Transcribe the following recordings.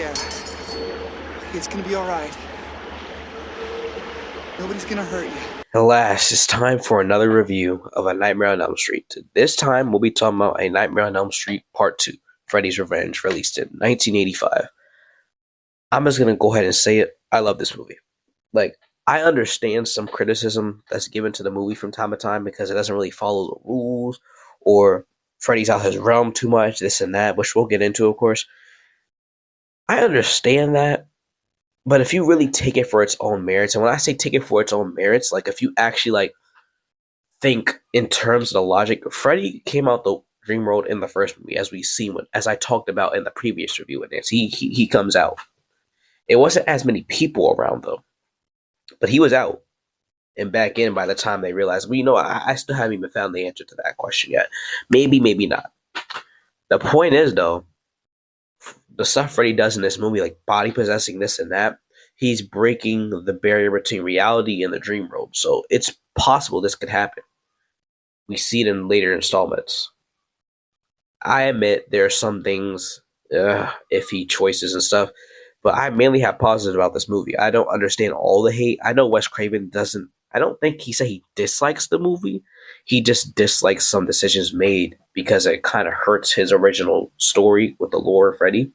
Yeah. It's gonna be alright. Nobody's gonna hurt you. Alas, it's time for another review of A Nightmare on Elm Street. This time, we'll be talking about A Nightmare on Elm Street Part 2, Freddy's Revenge, released in 1985. I'm just going to go ahead and say it. I love this movie. I understand some criticism that's given to the movie from time to time because it doesn't really follow the rules, or Freddy's out his realm too much, this and that, which we'll get into, of course. I understand that. But if you really take it for its own merits, and when I say take it for its own merits, if you actually think in terms of the logic, Freddy came out the dream world in the first movie, as I talked about in the previous review with this. He comes out. It wasn't as many people around though, but he was out and back in by the time they realized. Well, I still haven't even found the answer to that question yet. Maybe, maybe not. The point is though, the stuff Freddy does in this movie, like body possessing this and that, he's breaking the barrier between reality and the dream world. So it's possible this could happen. We see it in later installments. I admit there are some things, iffy choices and stuff, but I mainly have positives about this movie. I don't understand all the hate. I know Wes Craven doesn't, I don't think he said he dislikes the movie. He just dislikes some decisions made because it kind of hurts his original story with the lore of Freddy.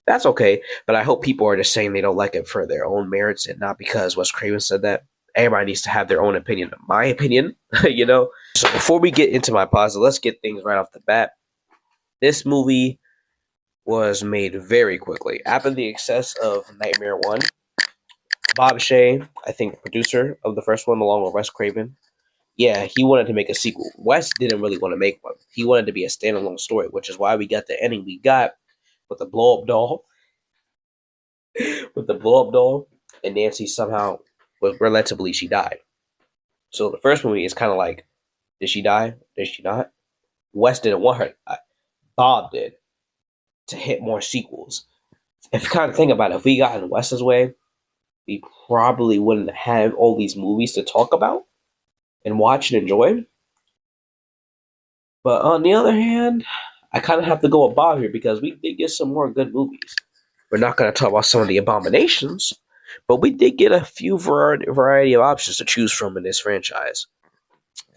That's okay, but I hope people are just saying they don't like it for their own merits and not because Wes Craven said that. Everybody needs to have their own opinion. My opinion, So before we get into my positive, let's get things right off the bat. This movie was made very quickly. After the success of Nightmare 1, Bob Shea, I think producer of the first one along with Wes Craven, yeah, he wanted to make a sequel. Wes didn't really want to make one. He wanted to be a standalone story, which is why we got the ending we got with the blow-up doll. And Nancy somehow was relatively she died. So the first movie is kind of like, did she die? Did she not? Wes didn't want her. Bob did to hit more sequels. If you kind of think about it, if we got in Wes's way, we probably wouldn't have all these movies to talk about and watch and enjoy. But on the other hand, I kind of have to go with Bob here because we did get some more good movies. We're not going to talk about some of the abominations, but we did get a few variety of options to choose from in this franchise.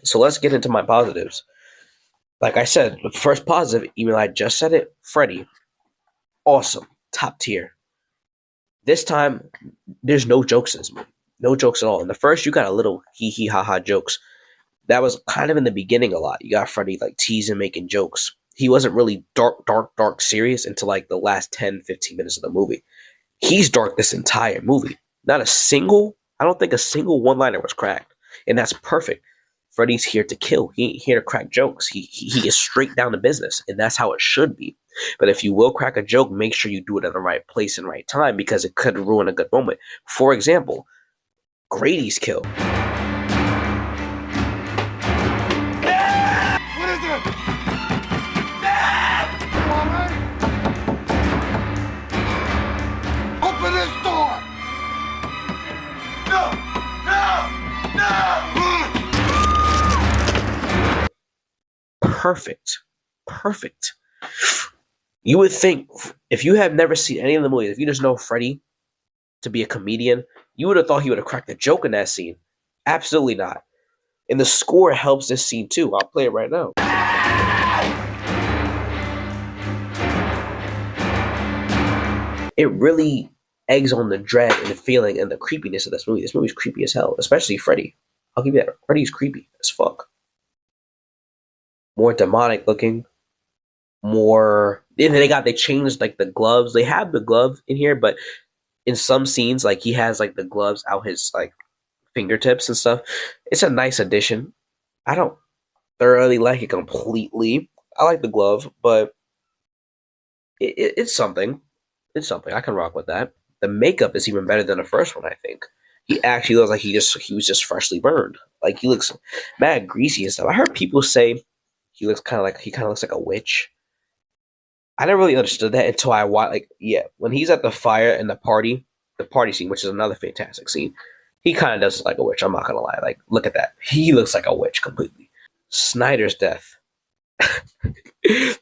So let's get into my positives. Like I said, the first positive, even though I just said it, Freddy. Awesome. Top tier. This time, there's no jokes in this movie. No jokes at all. In the first, you got a little hee-hee ha-ha jokes. That was kind of in the beginning a lot. You got Freddy teasing, making jokes. He wasn't really dark serious until the last 10, 15 minutes of the movie. He's dark this entire movie. I don't think a single one-liner was cracked. And that's perfect. Freddy's here to kill. He ain't here to crack jokes. He is straight down to business, and that's how it should be. But if you will crack a joke, make sure you do it in the right place and right time because it could ruin a good moment. For example, Grady's kill. What is it? Open this door! No! No! No! Perfect. You would think, if you have never seen any of the movies, if you just know Freddy to be a comedian, you would have thought he would have cracked a joke in that scene. Absolutely not. And the score helps this scene too. I'll play it right now. It really eggs on the dread and the feeling and the creepiness of this movie. This movie's creepy as hell, especially Freddy. I'll give you that. Freddy's creepy as fuck. More demonic looking. More. They changed the gloves. They have the glove in here, but in some scenes, he has the gloves out his fingertips and stuff. It's a nice addition. I don't thoroughly like it completely. I like the glove, but it's something. It's something. I can rock with that. The makeup is even better than the first one, I think. He actually looks like he was just freshly burned. He looks mad greasy and stuff. I heard people say he looks kind of looks like a witch. I never really understood that until I watched. When he's at the fire and the party scene, which is another fantastic scene, he kind of does look like a witch. I'm not gonna lie. Look at that. He looks like a witch completely. Snyder's death.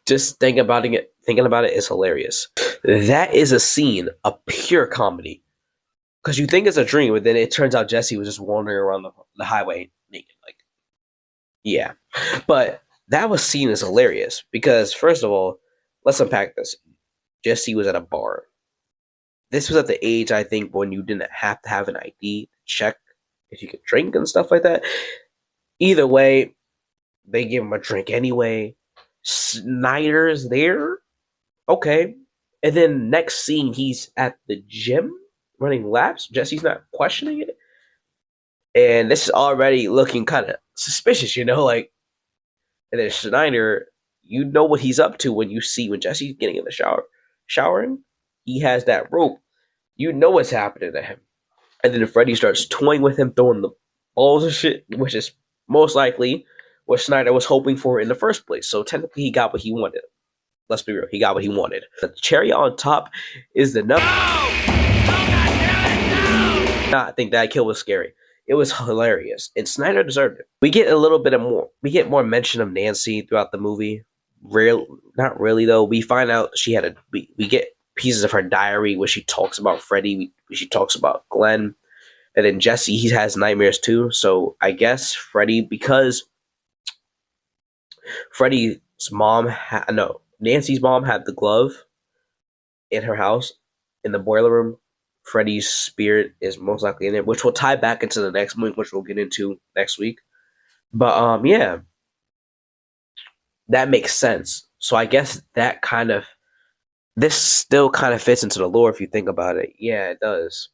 Just thinking about it is hilarious. That is a scene, a pure comedy. Because you think it's a dream, but then it turns out Jesse was just wandering around the highway naked. Like, yeah. But that was seen as hilarious because, first of all, let's unpack this. Jesse was at a bar. This was at the age, I think, when you didn't have to have an ID to check if you could drink and stuff like that. Either way, they give him a drink anyway. Snyder's there. Okay. And then next scene, he's at the gym running laps. Jesse's not questioning it. And this is already looking kind of suspicious, like, and then Snyder, you know what he's up to when Jesse's getting in the showering. He has that rope. You know what's happening to him. And then Freddy starts toying with him, throwing the balls and shit, which is most likely what Snyder was hoping for in the first place. So technically, he got what he wanted. Let's be real, he got what he wanted. The cherry on top is the number. No! I think that kill was scary. It was hilarious, and Snyder deserved it. We get more mention of Nancy throughout the movie. Not really though. We find out we get pieces of her diary where she talks about Freddy, she talks about Glenn, and then Jesse, he has nightmares too. So I guess because Nancy's mom had the glove in her house in the boiler room. Freddy's spirit is most likely in it, which will tie back into the next movie, which we'll get into next week. But yeah, that makes sense. So I guess this still kind of fits into the lore if you think about it. Yeah, it does.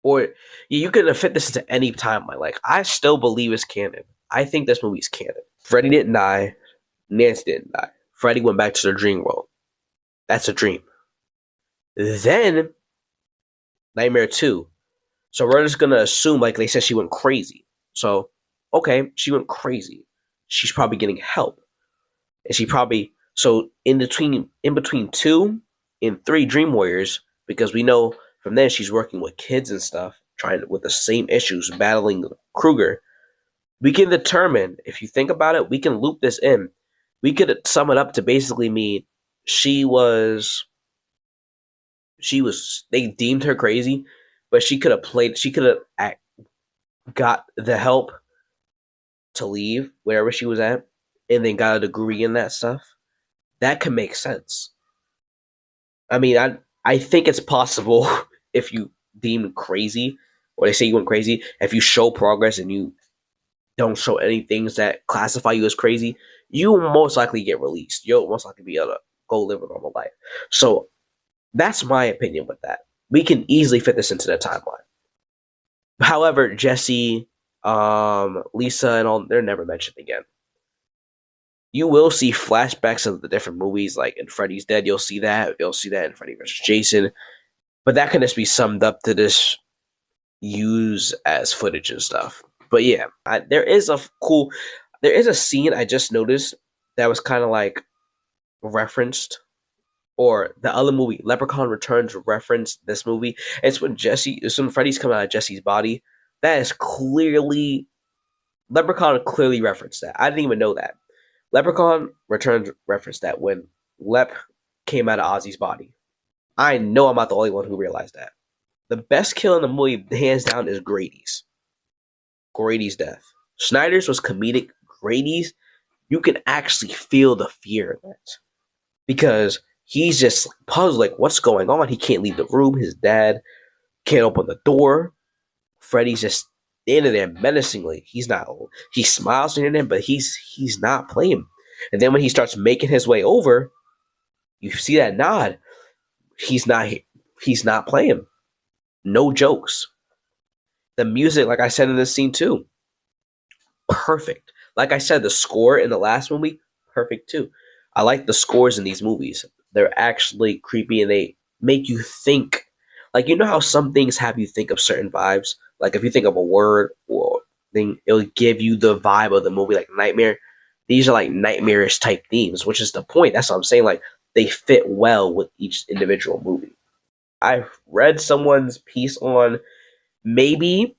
Or you could fit this into any timeline. Like, I still believe it's canon. I think this movie's canon. Freddy didn't die. Nancy didn't die. Freddy went back to the dream world. That's a dream. Then Nightmare 2. So we're just gonna assume, like they said, she went crazy. So, okay, she went crazy. She's probably getting help. And in between 2 and 3 Dream Warriors, because we know from then she's working with kids and stuff, with the same issues, battling Krueger. We can determine, if you think about it, we can loop this in. We could sum it up to basically mean they deemed her crazy, but she could have got the help to leave wherever she was at, and then got a degree in that stuff. That could make sense. I mean, I think it's possible if you deem crazy, or they say you went crazy, if you show progress and you don't show any things that classify you as crazy, you will most likely get released. You'll most likely be able to go live a normal life. So that's my opinion with that. We can easily fit this into the timeline. However, Jesse, Lisa, and all, they're never mentioned again. You will see flashbacks of the different movies, like in Freddy's Dead, you'll see that. You'll see that in Freddy vs. Jason. But that can just be summed up to this use as footage and stuff. But yeah, there is a scene I just noticed that was kind of like referenced, or the other movie, Leprechaun Returns, referenced this movie. It's when Freddy's coming out of Jesse's body. That is Leprechaun clearly referenced that. I didn't even know that. Leprechaun Returns referenced that when Lep came out of Ozzy's body. I know I'm not the only one who realized that. The best kill in the movie, hands down, is Grady's. Grady's death. Snyder's was comedic. Grady's, you can actually feel the fear in that. Because he's just puzzled, like, what's going on? He can't leave the room. His dad can't open the door. Freddy's just standing there menacingly. He smiles near him, but he's not playing. And then when he starts making his way over, you see that nod. He's not playing. No jokes. The music, like I said in this scene too, perfect. Like I said, the score in the last movie, perfect too. I like the scores in these movies. They're actually creepy and they make you think. Like, you know how some things have you think of certain vibes? Like, if you think of a word or thing, it'll give you the vibe of the movie, like nightmare. These are like nightmarish type themes, which is the point. That's what I'm saying. Like, they fit well with each individual movie. I've read someone's piece on maybe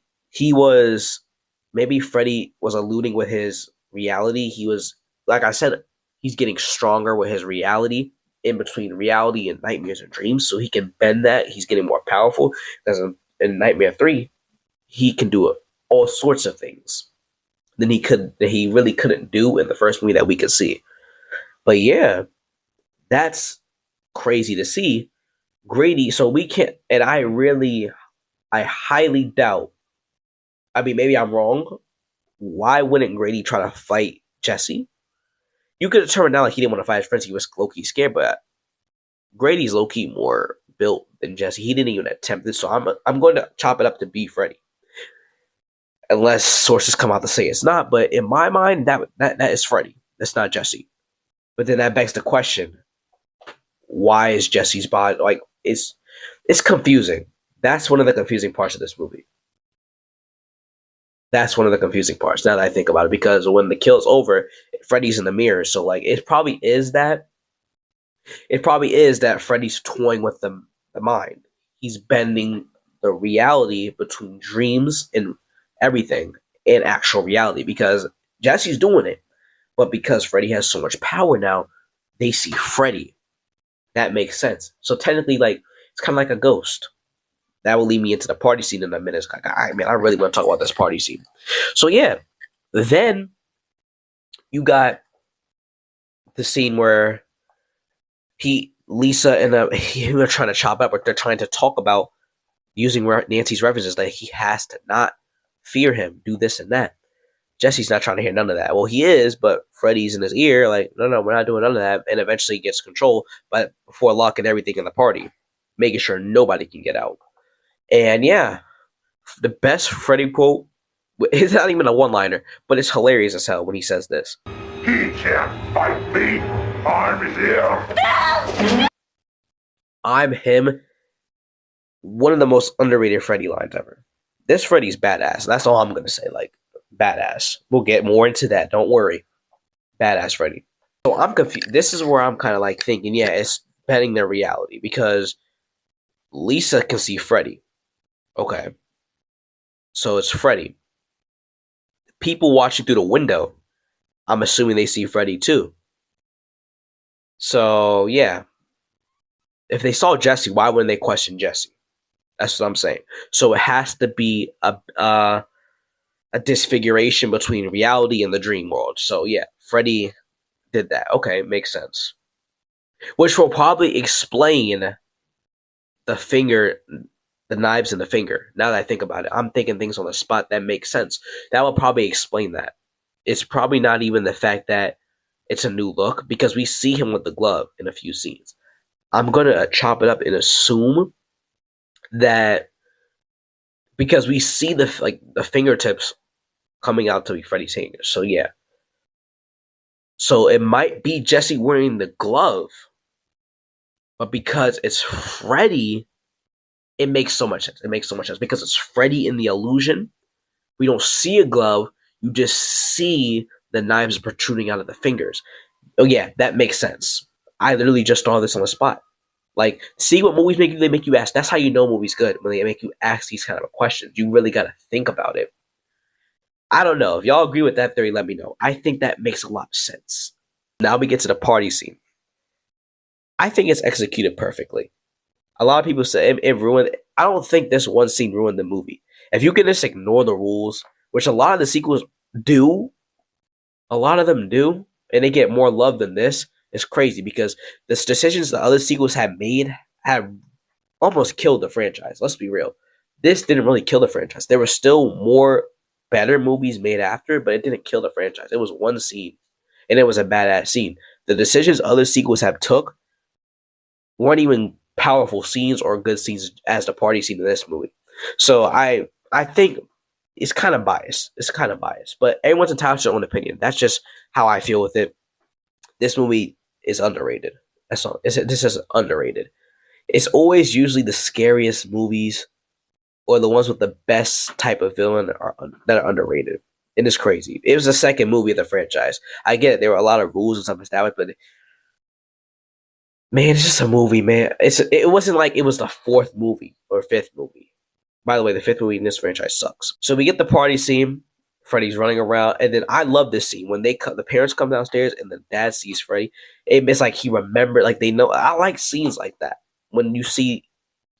Freddy was alluding with his reality. He was like I said, he's getting stronger with his reality in between reality and nightmares and dreams, so he can bend that. He's getting more powerful. Because in Nightmare 3, he can do all sorts of things that he really couldn't do in the first movie that we could see. But yeah, that's crazy to see. Grady, so we can't, and I highly doubt. I mean, maybe I'm wrong. Why wouldn't Grady try to fight Jesse? You could have turned out like he didn't want to fight his friends. He was low key scared, but Grady's low key more built than Jesse. He didn't even attempt it, so I'm going to chop it up to be Freddy, unless sources come out to say it's not. But in my mind, that is Freddy. That's not Jesse. But then that begs the question: why is Jesse's body like it's confusing? That's one of the confusing parts of this movie. That's one of the confusing parts now that I think about it, because when the kill's over, Freddy's in the mirror. So like it probably is that Freddy's toying with the mind. He's bending the reality between dreams and everything and actual reality, because Jesse's doing it. But because Freddy has so much power now, they see Freddy. That makes sense. So technically, like, it's kind of like a ghost. That will lead me into the party scene in a minute. It's like, all right, man, I really want to talk about this party scene. So yeah, then you got the scene where Lisa and him are trying to chop up, or they're trying to talk about using Nancy's references, like he has to not fear him, do this and that. Jesse's not trying to hear none of that. Well, he is, but Freddy's in his ear, like, no, we're not doing none of that. And eventually he gets control, but before locking everything in the party, making sure nobody can get out. And yeah, the best Freddy quote, it's not even a one-liner, but it's hilarious as hell when he says this. He can't fight me. I'm here. I'm him. One of the most underrated Freddy lines ever. This Freddy's badass. That's all I'm going to say. Like, badass. We'll get more into that. Don't worry. Badass Freddy. So I'm confused. This is where I'm kind of like thinking, yeah, it's bending their reality, because Lisa can see Freddy. Okay. So it's Freddy. People watching through the window, I'm assuming they see Freddy too. So, yeah. If they saw Jesse, why wouldn't they question Jesse? That's what I'm saying. So it has to be a disfiguration between reality and the dream world. So yeah, Freddy did that. Okay, makes sense. Which will probably explain the knives in the finger. Now that I think about it, I'm thinking things on the spot that make sense. That will probably explain that. It's probably not even the fact that it's a new look, because we see him with the glove in a few scenes. I'm gonna chop it up and assume that because we see the fingertips coming out to be Freddy's fingers. So yeah. So it might be Jesse wearing the glove, but because it's Freddy, it makes so much sense. It makes so much sense because it's Freddy in the illusion. We don't see a glove. You just see the knives protruding out of the fingers. Oh yeah, that makes sense. I literally just saw this on the spot. Like, see what movies make you, they make you ask. That's how you know a movie's good, when they make you ask these kind of questions. You really gotta think about it. I don't know. If y'all agree with that theory, let me know. I think that makes a lot of sense. Now we get to the party scene. I think it's executed perfectly. A lot of people say it ruined. I don't think this one scene ruined the movie. If you can just ignore the rules, which a lot of the sequels do, a lot of them do, and they get more love than this, it's crazy, because the decisions the other sequels have made have almost killed the franchise. Let's be real. This didn't really kill the franchise. There were still more better movies made after, but it didn't kill the franchise. It was one scene, and it was a badass scene. The decisions other sequels have took weren't even powerful scenes or good scenes as the party scene in this movie. So I think it's kind of biased. It's kind of biased, but everyone's entitled to their own opinion. That's just how I feel with it. This movie is underrated. That's all. This is underrated. It's always usually the scariest movies or the ones with the best type of villain that are underrated. And it's crazy. It was the second movie of the franchise. I get it. There were a lot of rules and stuff established, but man, it's just a movie, man. It wasn't like it was the fourth movie or fifth movie. By the way, the fifth movie in this franchise sucks. So we get the party scene. Freddy's running around, and then I love this scene when the parents come downstairs and the dad sees Freddy. It's like he remembered, like they know. I like scenes like that when you see.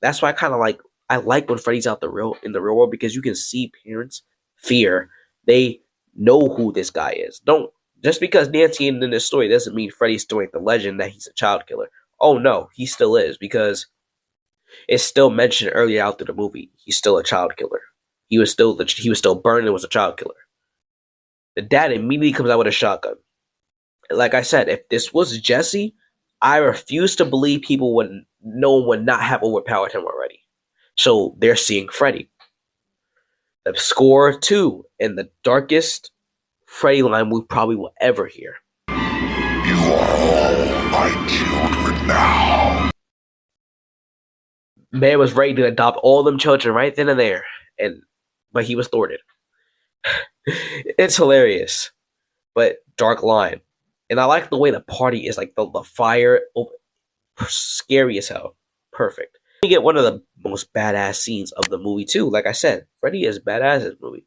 That's why I kind of like. I like when Freddy's out in the real world because you can see parents fear. They know who this guy is. Don't just because Nancy ain't in this story doesn't mean Freddy's still ain't the legend that he's a child killer. Oh no, he still is because it's still mentioned earlier out through the movie. He's still a child killer. He was still burned and was a child killer. The dad immediately comes out with a shotgun. Like I said, if this was Jesse, I refuse to believe no one would not have overpowered him already. So they're seeing Freddy. The score 2 in the darkest Freddy line we probably will ever hear. You are all my children now. Man was ready to adopt all them children right then and there, but he was thwarted. It's hilarious, but dark line, and I like the way the party is like the fire, scary as hell, perfect. You get one of the most badass scenes of the movie too. Like I said, Freddy is badass in this movie.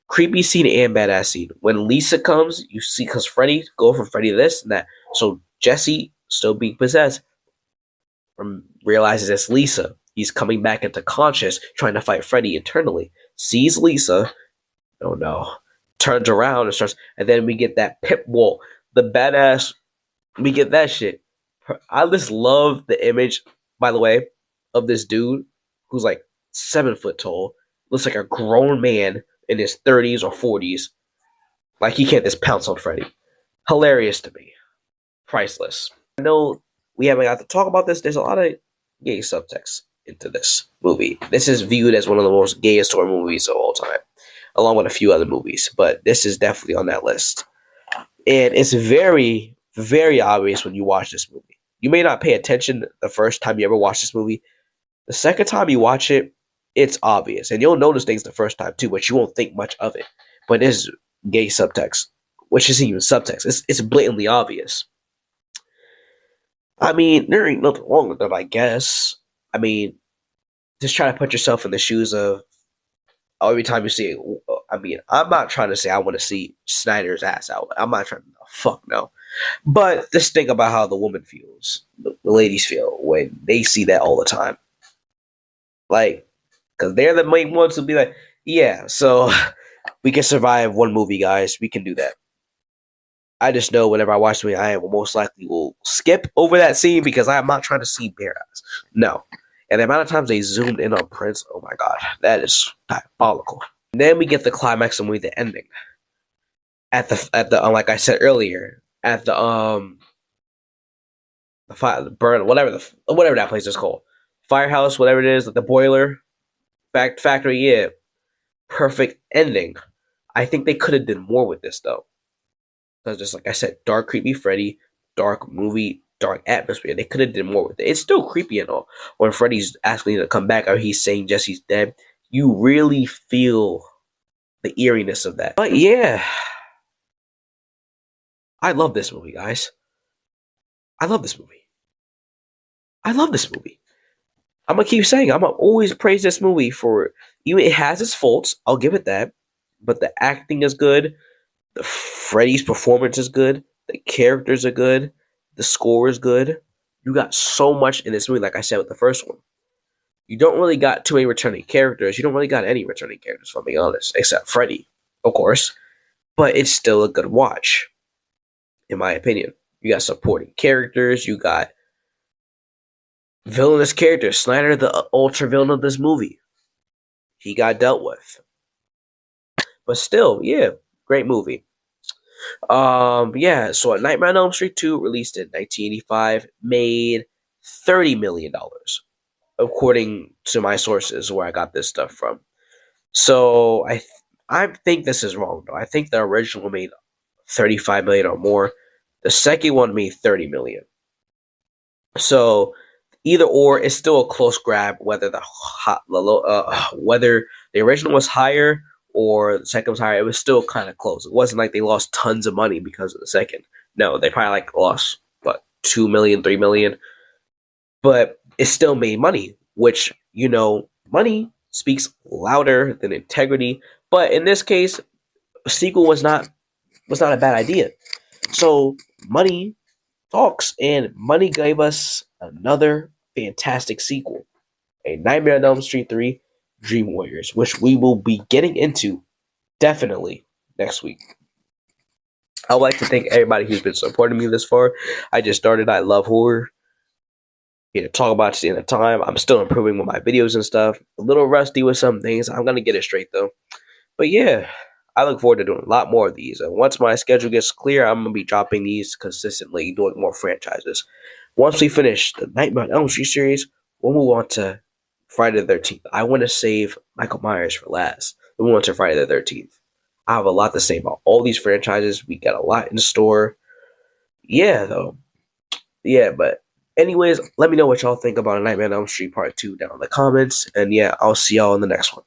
Creepy scene and badass scene. When Lisa comes, you see because Freddy go from Freddy to this and that. So Jesse, still being possessed, realizes it's Lisa. He's coming back into conscious, trying to fight Freddy internally. Sees Lisa. Oh no. Turns around and starts, and then we get that pit wall. The badass, we get that shit. I just love the image, by the way, of this dude who's like 7 foot tall. Looks like a grown man in his 30s or 40s. Like he can't just pounce on Freddy. Hilarious to me. Priceless. I know we haven't got to talk about this. There's a lot of gay subtext into this movie. This is viewed as one of the most gayest horror movies of all time, along with a few other movies, but this is definitely on that list. And it's very, very obvious when you watch this movie. You may not pay attention the first time you ever watch this movie. The second time you watch it, it's obvious. And you'll notice things the first time too, but you won't think much of it. But there's gay subtext, which isn't even subtext. It's blatantly obvious. I mean, there ain't nothing wrong with them, I guess. I mean, just try to put yourself in the shoes of every time you see it. I mean, I'm not trying to say I want to see Snyder's ass out. I'm not trying to, fuck no. But just think about how the woman feels, the ladies feel when they see that all the time. Like, because they're the main ones who be like, yeah, so we can survive one movie, guys. We can do that. I just know whenever I watch the movie, I will most likely will skip over that scene because I'm not trying to see bare ass. No. And the amount of times they zoomed in on Prince, oh my god, that is diabolical. And then we get the climax of the movie, the ending. At the like I said earlier, at the fire, the burn, whatever that place is called, firehouse, whatever it is, the boiler, factory, yeah, perfect ending. I think they could have done more with this though, because just like I said, dark, creepy Freddy, dark movie, dark atmosphere. They could have done more with it. It's still creepy and all. When Freddy's asking to come back or he's saying Jesse's dead, you really feel the eeriness of that. But yeah, I love this movie, guys. I love this movie. I love this movie. I'm gonna keep saying I'm gonna always praise this movie for even it has its faults. I'll give it that, but the acting is good. The Freddy's performance is good. The characters are good. The score is good. You got so much in this movie, like I said with the first one. You don't really got too many returning characters. You don't really got any returning characters, if I'm being honest, except Freddy, of course. But it's still a good watch, in my opinion. You got supporting characters. You got villainous characters. Snyder, the ultra villain of this movie, he got dealt with. But still, yeah, great movie. Yeah, so A Nightmare on Elm Street 2, released in 1985, made $30 million, according to my sources where I got this stuff from. So I think this is wrong though. I think the original made 35 million or more. The second one made 30 million. So either or, it's still a close grab whether whether the original was higher or the second was higher. It was still kind of close. It wasn't like they lost tons of money because of the second. No, they probably like lost 2 million, 3 million. But it still made money, which, money speaks louder than integrity. But in this case, a sequel was not a bad idea. So money talks, and money gave us another fantastic sequel, a Nightmare on Elm Street 3 Dream Warriors, which we will be getting into definitely next week. I'd like to thank everybody who's been supporting me this far. I just started. I love horror. Here to talk about it at the end of time. I'm still improving with my videos and stuff. A little rusty with some things. I'm gonna get it straight though. But yeah, I look forward to doing a lot more of these. And once my schedule gets clear, I'm gonna be dropping these consistently, doing more franchises. Once we finish the Nightmare on Elm Street series, we'll move on to Friday the 13th. I want to save Michael Myers for last. We move on to Friday the 13th. I have a lot to say about all these franchises. We got a lot in store. Yeah, though. Yeah, but anyways, let me know what y'all think about A Nightmare on Elm Street Part 2 down in the comments. And yeah, I'll see y'all in the next one.